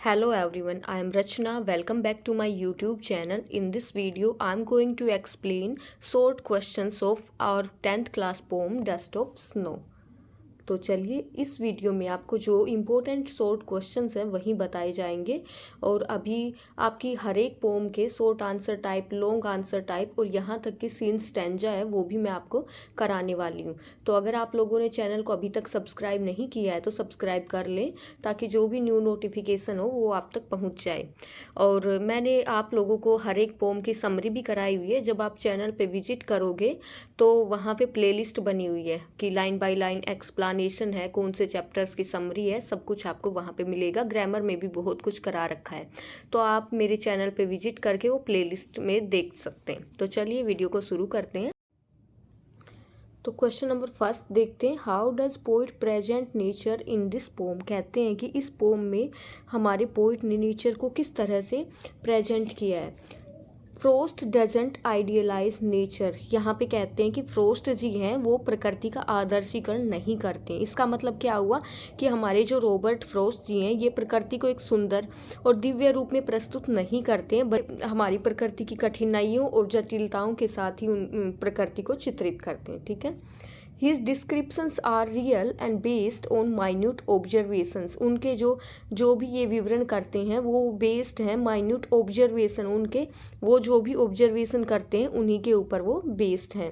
Hello everyone, I am Rachna. Welcome back to my YouTube channel. In this video, I am going to explain short questions of our 10th class poem Dust of Snow. तो चलिए इस video में आपको जो important short questions हैं वही बताए जाएंगे और अभी आपकी हर एक पोम के short answer type, long answer type और यहाँ तक कि सीन स्टैंजा है वो भी मैं आपको कराने वाली हूँ। तो अगर आप लोगों ने चैनल को अभी तक सब्सक्राइब नहीं किया है तो सब्सक्राइब कर लें ताकि जो भी न्यू नोटिफिकेशन हो वो आप तक पहुँच जाए। और मैंने आप लोगों को हर एक पोम की समरी भी कराई हुई है। जब आप चैनल पे विजिट करोगे तो वहाँ पे प्लेलिस्ट बनी हुई है कि लाइन बाय लाइन एक्सप्लानेशन है, कौन से चैप्टर्स की समरी है, सब कुछ आपको वहाँ पे मिलेगा। ग्रामर में भी बहुत कुछ करा रखा है, तो आप मेरे चैनल पे विजिट करके वो प्लेलिस्ट में देख सकते हैं। तो चलिए वीडियो को शुरू करते हैं। तो क्वेश्चन नंबर फर्स्ट देखते हैं, how does poet present nature in this pome. कहते हैं कि इस पोम में हमारे पोइट ने नेचर को किस तरह से प्रेजेंट किया है। Frost doesn't idealise nature. यहाँ पे कहते हैं कि फ्रोस्ट जी हैं वो प्रकृति का आदर्शीकरण नहीं करते। इसका मतलब क्या हुआ कि हमारे जो रॉबर्ट फ्रोस्ट जी हैं ये प्रकृति को एक सुंदर और दिव्य रूप में प्रस्तुत नहीं करते हैं, बल्कि हमारी प्रकृति की कठिनाइयों और जटिलताओं के साथ ही उन प्रकृति को चित्रित करते हैं। ठीक है। His descriptions are real and based on minute observations. उनके जो भी ये विवरण करते हैं वो बेस्ड हैं माइन्यूट ऑब्जर्वेशन, उनके वो जो भी ऑब्जर्वेशन करते हैं उन्हीं के ऊपर वो बेस्ड हैं।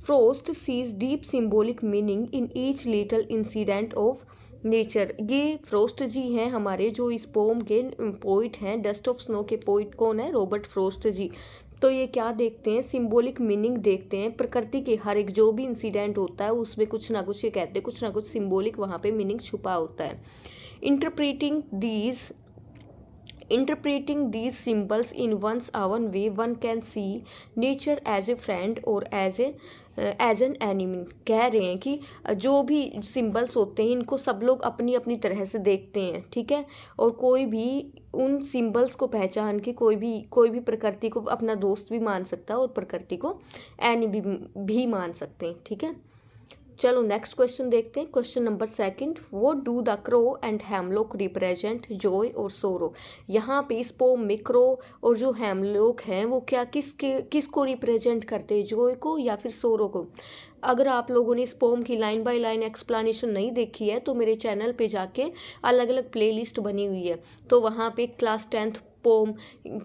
Frost sees deep symbolic meaning in each little incident of nature. ये फ्रोस्ट जी हैं हमारे जो इस पोम के पोइट हैं। डस्ट ऑफ स्नो के पोइट कौन है? Robert Frost ji. तो ये क्या देखते हैं? सिंबॉलिक मीनिंग देखते हैं। प्रकृति के हर एक जो भी इंसिडेंट होता है उसमें कुछ ना कुछ, ये कहते हैं कुछ ना कुछ सिंबॉलिक वहाँ पे मीनिंग छुपा होता है। Interpreting these symbols in one's own way, one can see nature as a friend or as an enemy। कह रहे हैं कि जो भी सिंबल्स होते हैं इनको सब लोग अपनी अपनी तरह से देखते हैं। ठीक है। और कोई भी उन सिंबल्स को पहचान के कोई भी प्रकृति को अपना दोस्त भी मान सकता है और प्रकृति को एनिमी भी मान सकते हैं। ठीक है। चलो नेक्स्ट क्वेश्चन देखते हैं। Question number second, what do the crow and hemlock represent, Joy और सोरो। यहाँ पे इस पोम में क्रो और जो हेमलॉक हैं वो क्या किसको रिप्रेजेंट करते हैं, जॉय को या फिर सोरो को। अगर आप लोगों ने इस पोम की लाइन बाय लाइन एक्सप्लेनेशन नहीं देखी है तो मेरे चैनल पे जाके अलग अलग प्लेलिस्ट बनी हुई है, तो वहाँ पे क्लास 10th पोम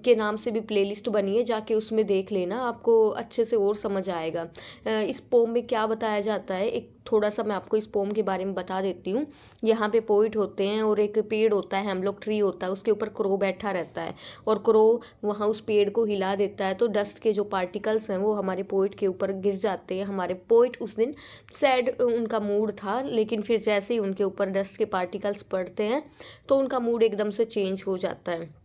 के नाम से भी प्लेलिस्ट बनी है, जाके उसमें देख लेना, आपको अच्छे से और समझ आएगा। इस पोम में क्या बताया जाता है, एक थोड़ा सा मैं आपको इस पोम के बारे में बता देती हूँ। यहाँ पे पोइट होते हैं और एक पेड़ होता है, हेमलॉक ट्री होता है, उसके ऊपर क्रो बैठा रहता है और क्रो वहाँ उस पेड़ को हिला देता है तो डस्ट के जो पार्टिकल्स हैं वो हमारे पोइट के ऊपर गिर जाते हैं। हमारे पोइट उस दिन सैड उनका मूड था, लेकिन फिर जैसे ही उनके ऊपर डस्ट के पार्टिकल्स पड़ते हैं तो उनका मूड एकदम से चेंज हो जाता है।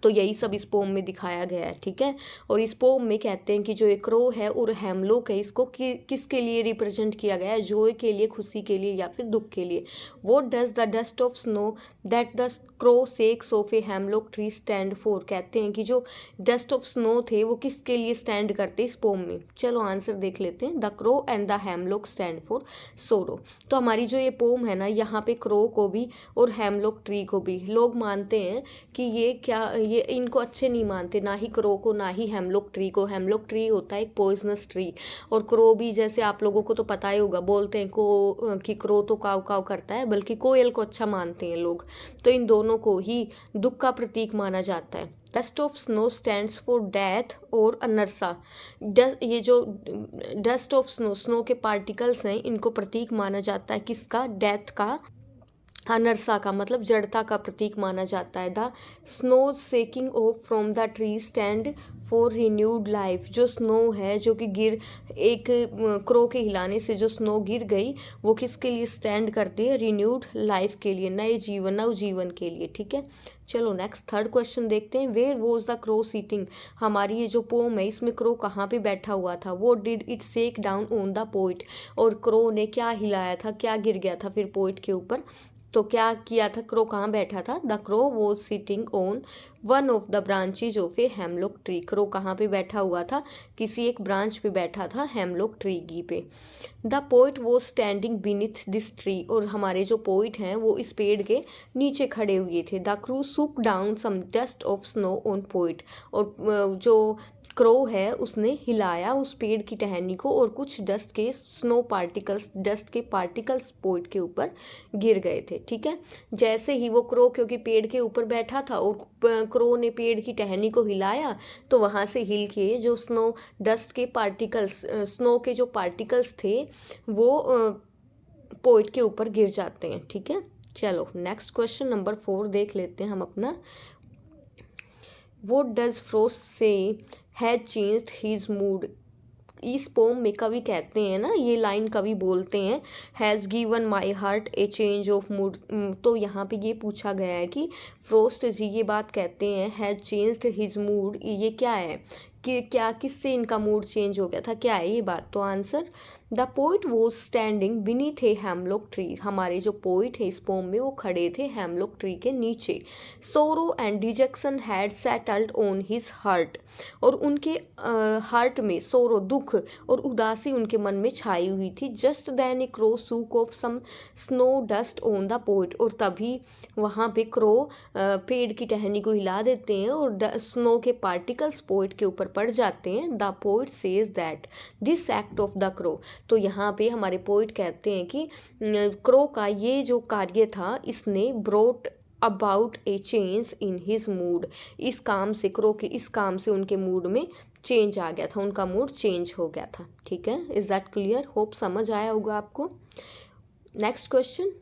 तो यही सब इस पोम में दिखाया गया है। ठीक है। और इस पोम में कहते हैं कि जो एक क्रो है और हेमलॉक है इसको किसके लिए रिप्रेजेंट किया गया है, जॉय के लिए, खुशी के लिए या फिर दुख के लिए। What does the dust of snow that the crow sex of A hemlock tree stand for. कहते हैं कि जो डस्ट ऑफ स्नो थे वो किसके लिए स्टैंड करते इस पोम में। चलो आंसर देख लेते हैं। The crow and the hemlock stand for सोरो। तो हमारी जो ये पोम है ना, यहाँ पे क्रो को भी और हेमलॉक ट्री को भी लोग मानते हैं कि ये इनको अच्छे नहीं मानते, ना ही क्रो को ना ही हेमलॉक ट्री को। हेमलॉक ट्री होता है एक पॉइजनस ट्री और क्रो भी, जैसे आप लोगों को तो पता ही होगा, बोलते हैं कि क्रो तो काव काव करता है, बल्कि कोयल को अच्छा मानते हैं लोग। तो इन दोनों को ही दुख का प्रतीक माना जाता है। Dust of snow stands for death और अनर्सा। ये जो डस्ट ऑफ स्नो के पार्टिकल्स हैं इनको प्रतीक माना जाता है किसका? डेथ का। अनर्सा का मतलब जड़ता का प्रतीक माना जाता है। The snow shaking off from the tree stand for renewed life. जो स्नो है जो कि एक क्रो के हिलाने से जो स्नो गिर गई वो किसके लिए स्टैंड करती है? रिन्यूड लाइफ के लिए, नए जीवन, नव जीवन के लिए। ठीक है। चलो नेक्स्ट थर्ड क्वेश्चन देखते हैं। Where was the crow sitting. हमारी ये जो पोम है इसमें क्रो कहाँ पे बैठा हुआ था? वो did it shake down on the poet. और क्रो ने क्या हिलाया था, क्या गिर गया था फिर पोइट के ऊपर? तो क्या किया था? क्रो कहाँ बैठा था? The crow was sitting on one of the branches of A hemlock tree. Crow कहाँ पे बैठा हुआ था, किसी एक ब्रांच पे बैठा था हेमलॉक ट्री की पे। The poet was standing beneath this tree, और हमारे जो पोइट हैं वो इस पेड़ के नीचे खड़े हुए थे। The crow shook down some dust of snow on poet, और जो क्रो है उसने हिलाया उस पेड़ की टहनी को, और कुछ डस्ट के स्नो पार्टिकल्स, डस्ट के पार्टिकल्स पोइट के ऊपर गिर गए थे। ठीक है, जैसे ही वो क्रो, क्योंकि पेड़ के ऊपर बैठा था और क्रो ने पेड़ की टहनी को हिलाया, तो वहाँ से हिल के जो स्नो डस्ट के पार्टिकल्स, स्नो के जो पार्टिकल्स थे वो पोइट के ऊपर गिर जाते हैं। ठीक है, चलो नेक्स्ट क्वेश्चन नंबर 4 देख लेते हैं हम अपना। What does Frost say had changed his mood? इस पोम में कवि कहते हैं ना, ये लाइन कवि बोलते हैं, has given my heart A change of mood. तो यहाँ पे ये पूछा गया है कि फ्रोस्ट जी ये बात कहते हैं, हैज़ चेंज्ड हिज मूड, ये क्या है कि क्या किससे इनका मूड चेंज हो गया था, क्या है ये बात। तो answer, the poet was standing beneath a hemlock tree. हमारे जो पोइट है इस पोम में वो खड़े थे हेमलॉक ट्री के नीचे। Sorrow and detection had settled on his heart, और उनके हार्ट में सोरो, दुख और उदासी उनके मन में छाई हुई थी। Just then a crow shook off some snow dust on the poet, और तभी वहाँ पे क्रो पेड़ की टहनी को हिला देते हैं और स्नो के पार्टिकल्स पोइट के ऊपर पड़ जाते हैं। The poet says that this act of the crow. तो यहाँ पे हमारे पोइट कहते हैं कि क्रो का ये जो कार्य था इसने brought about A change in his mood. इस काम से, क्रो के इस काम से उनके मूड में चेंज आ गया था, उनका मूड चेंज हो गया था। ठीक है, इज दैट क्लियर? होप समझ आया होगा आपको। Next question,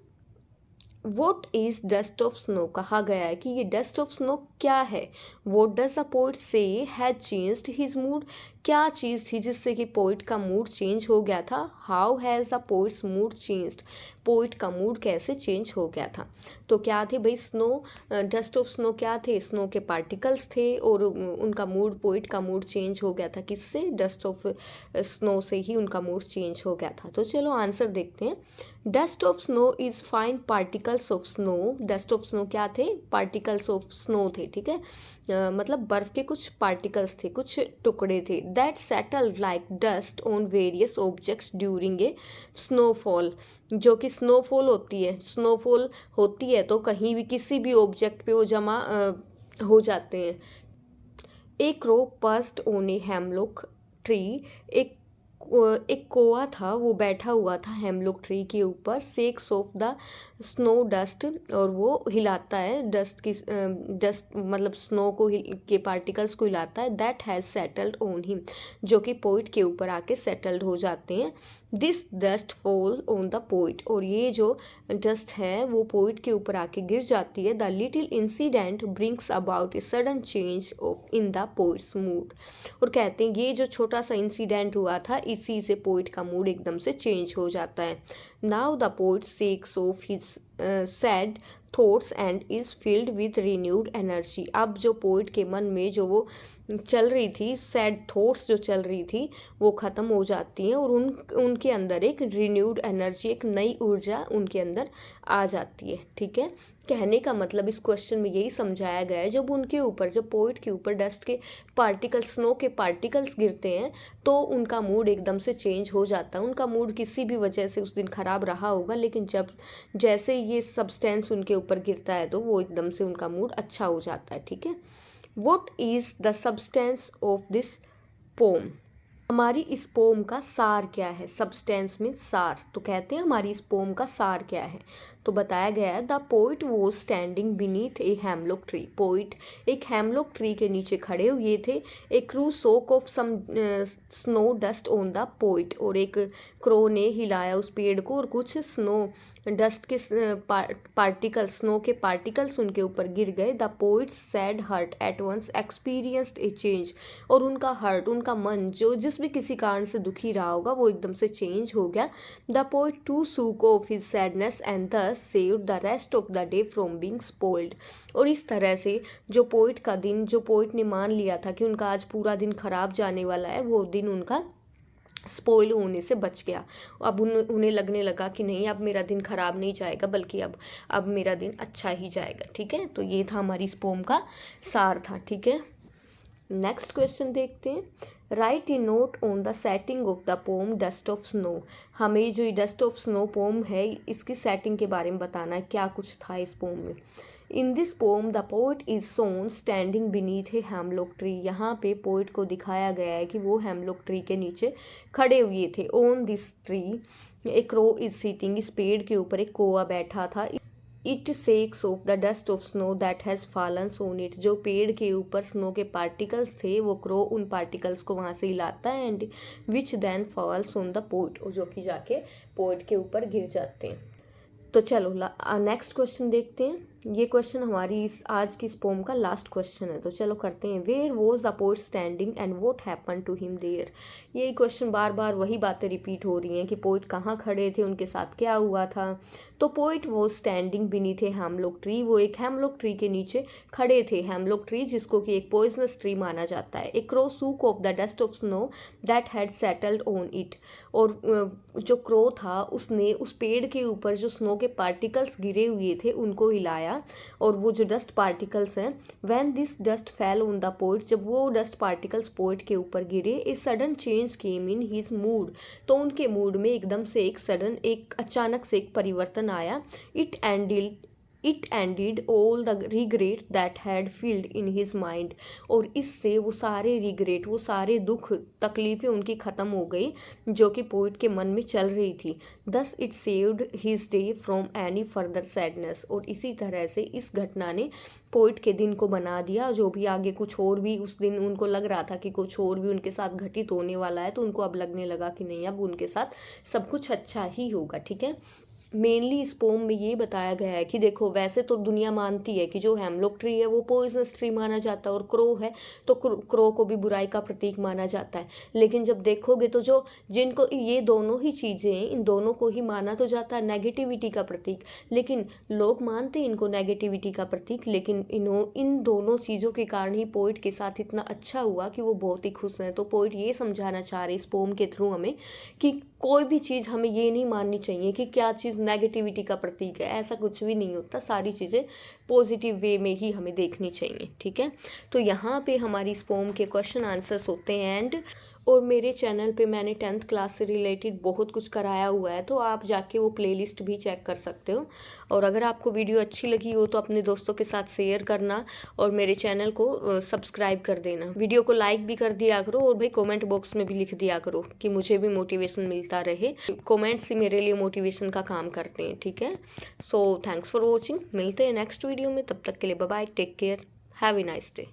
what is dust of snow. कहा गया है कि ये डस्ट ऑफ स्नो क्या है। वॉट डज द पोइट से हैज चेंज्ड हिज मूड, क्या चीज़ थी जिससे कि पोइट का मूड चेंज हो गया था। How has the poets mood changed, poet का मूड कैसे चेंज हो गया था। तो क्या थे भाई, स्नो, डस्ट ऑफ स्नो क्या थे, स्नो के पार्टिकल्स थे, और उनका मूड, पोइट का मूड चेंज हो गया था किससे, डस्ट ऑफ स्नो से ही उनका मूड चेंज हो गया था। तो चलो आंसर देखते हैं। Dust of snow is fine particles of snow. Dust of snow क्या थे, पार्टिकल्स ऑफ स्नो थे। ठीक है, मतलब बर्फ़ के कुछ पार्टिकल्स थे, कुछ टुकड़े थे। That settled like dust on various objects during a snowfall. जो कि स्नोफॉल होती है, स्नोफॉल होती है तो कहीं भी किसी भी ऑब्जेक्ट पे वो जमा हो जाते हैं। A crow perched on a hemlock tree. एक कोआ था, वो बैठा हुआ था हेमलॉक ट्री के ऊपर। Sex of the snow dust, और वो हिलाता है डस्ट की, डस्ट मतलब स्नो को के पार्टिकल्स को हिलाता है। That has settled on him, जो कि पोइट के ऊपर आके सेटल्ड हो जाते हैं। This dust fall on the poet, और ये जो डस्ट है वो पोइट के ऊपर आके गिर जाती है। The little incident brings about a sudden change of in the poets mood. और कहते हैं ये जो छोटा सा इंसिडेंट हुआ था इसी से पोइट का मूड एकदम से चेंज हो जाता है। Now the poet sex of his sad thoughts and is filled with renewed energy. अब जो पोइट के मन में जो वो चल रही थी, सैड थॉट्स जो चल रही थी वो ख़त्म हो जाती हैं, और उनके अंदर एक रिन्यूड एनर्जी, एक नई ऊर्जा उनके अंदर आ जाती है। ठीक है, कहने का मतलब इस क्वेश्चन में यही समझाया गया है, जब उनके ऊपर, जब पोइट के ऊपर डस्ट के पार्टिकल्स, स्नो के पार्टिकल्स गिरते हैं तो उनका मूड एकदम से चेंज हो जाता है। उनका मूड किसी भी वजह से उस दिन ख़राब रहा होगा, लेकिन जब जैसे ये सब्सटेंस उनके ऊपर गिरता है तो वो एकदम से उनका मूड अच्छा हो जाता है। ठीक है, what is the substance of this pome. हमारी इस पोम का सार क्या है। सब्सटेंस में सार, तो कहते हैं हमारी इस पोम का सार क्या है। तो बताया गया है, the poet was standing beneath a hemlock tree. Poet एक हेमलॉक ट्री के नीचे खड़े हुए थे। A crow shook off some snow dust on the poet, और एक क्रो ने हिलाया उस पेड़ को और कुछ स्नो डस्ट के पार्टिकल्स, स्नो के पार्टिकल्स उनके ऊपर गिर गए। The poet sad heart at once experienced a change, और उनका हार्ट, उनका मन जो जिस भी किसी कारण से दुखी रहा होगा वो एकदम से चेंज हो गया। The poet to shook off his sadness and thus saved the rest of the day from being spoiled। और इस तरह से जो पोइट का दिन, जो पोइट ने मान लिया था कि उनका आज पूरा दिन खराब जाने वाला है, वो दिन उनका स्पॉइल होने से बच गया। अब उन्हें लगने लगा कि नहीं, अब मेरा दिन खराब नहीं जाएगा, बल्कि अब मेरा दिन अच्छा ही जाएगा। ठीक है, तो ये था हमारी इस पोम का सार था। ठीक है, नेक्स्ट क्वेश्चन देखते हैं। Right A note on the setting of the pome dust of snow. हमें जो ये डस्ट ऑफ स्नो पोम है, इसकी सेटिंग के बारे में बताना है, क्या कुछ था इस पोम में। In this poem the poet is shown standing beneath a hemlock tree. यहाँ पे पोइट को दिखाया गया है कि वो हेमलॉक ट्री के नीचे खड़े हुए थे। On this tree A crow is sitting. इस पेड़ के ऊपर एक कौवा बैठा था। It sex of the dust of snow that has fallen on it. जो पेड़ के ऊपर स्नो के पार्टिकल्स थे, वो क्रो उन पार्टिकल्स को वहाँ से हिलाता है, and which then falls on the poet, जो कि जाके पोइट के ऊपर गिर जाते हैं। तो चलो नेक्स्ट क्वेश्चन देखते हैं। ये क्वेश्चन हमारी आज की इस पोम का लास्ट क्वेश्चन है, तो चलो करते हैं। Where was the poet standing and what happen to him there. ये क्वेश्चन बार बार वही बातें रिपीट हो रही हैं कि पोइट कहाँ खड़े थे, उनके साथ क्या हुआ था। तो poet was standing beneath a hemlock tree. वो एक हेमलॉक ट्री के नीचे खड़े थे। हेमलॉक ट्री जिसको कि एक पॉइजनस ट्री माना जाता है। A crow shook off the dust of snow that had settled on it. और जो क्रो था उसने उस पेड़ के ऊपर जो स्नो के पार्टिकल्स गिरे हुए थे उनको हिलाया, और वो जो डस्ट पार्टिकल्स हैं, when this dust fell on the poet, जब वो डस्ट पार्टिकल्स पोइट के ऊपर गिरे, a sudden change came in his mood. तो उनके मूड में एकदम से एक अचानक से एक परिवर्तन आया। It ended all the regret that had field in his mind. और इससे वो सारे रिग्रेट, वो सारे दुख तकलीफ़ें उनकी ख़त्म हो गई जो कि पोइट के मन में चल रही थी। Thus it saved his day from any further sadness. और इसी तरह से इस घटना ने पोइट के दिन को बना दिया। जो भी आगे कुछ और भी उस दिन उनको लग रहा था कि कुछ और भी उनके साथ घटित होने वाला है, तो उनको अब लगने लगा कि नहीं, अब उनके साथ सब कुछ अच्छा ही होगा। ठीक है, मेनली इस पोम में ये बताया गया है कि देखो, वैसे तो दुनिया मानती है कि जो हेमलॉक ट्री है वो पॉइजनस ट्री माना जाता है, और क्रो है तो क्रो को भी बुराई का प्रतीक माना जाता है। लेकिन जब देखोगे तो जो जिनको ये दोनों ही चीज़ें हैं, इन दोनों को ही माना तो जाता है नेगेटिविटी का प्रतीक, लेकिन लोग मानते हैं इनको नेगेटिविटी का प्रतीक। लेकिन इन दोनों चीज़ों के कारण ही पोइट के साथ इतना अच्छा हुआ कि वो बहुत ही खुश हैं। तो पोइट ये समझाना चाह रहे इस पोम के थ्रू हमें कि कोई भी चीज़ हमें ये नहीं माननी चाहिए कि क्या चीज़ नेगेटिविटी का प्रतीक है। ऐसा कुछ भी नहीं होता, सारी चीज़ें पॉजिटिव वे में ही हमें देखनी चाहिए। ठीक है, तो यहाँ पे हमारी इस पोम के क्वेश्चन आंसर्स होते हैं एंड। और मेरे चैनल पे मैंने 10th क्लास से रिलेटेड बहुत कुछ कराया हुआ है, तो आप जाके वो प्लेलिस्ट भी चेक कर सकते हो। और अगर आपको वीडियो अच्छी लगी हो तो अपने दोस्तों के साथ शेयर करना, और मेरे चैनल को सब्सक्राइब कर देना। वीडियो को लाइक भी कर दिया करो, और भाई कमेंट बॉक्स में भी लिख दिया करो कि मुझे भी मोटिवेशन मिलता रहे। कमेंट्स ही मेरे लिए मोटिवेशन का काम करते हैं। ठीक है, सो थैंक्स फॉर वॉचिंग। मिलते हैं नेक्स्ट वीडियो में, तब तक के लिए bye bye, take care, have a nice day.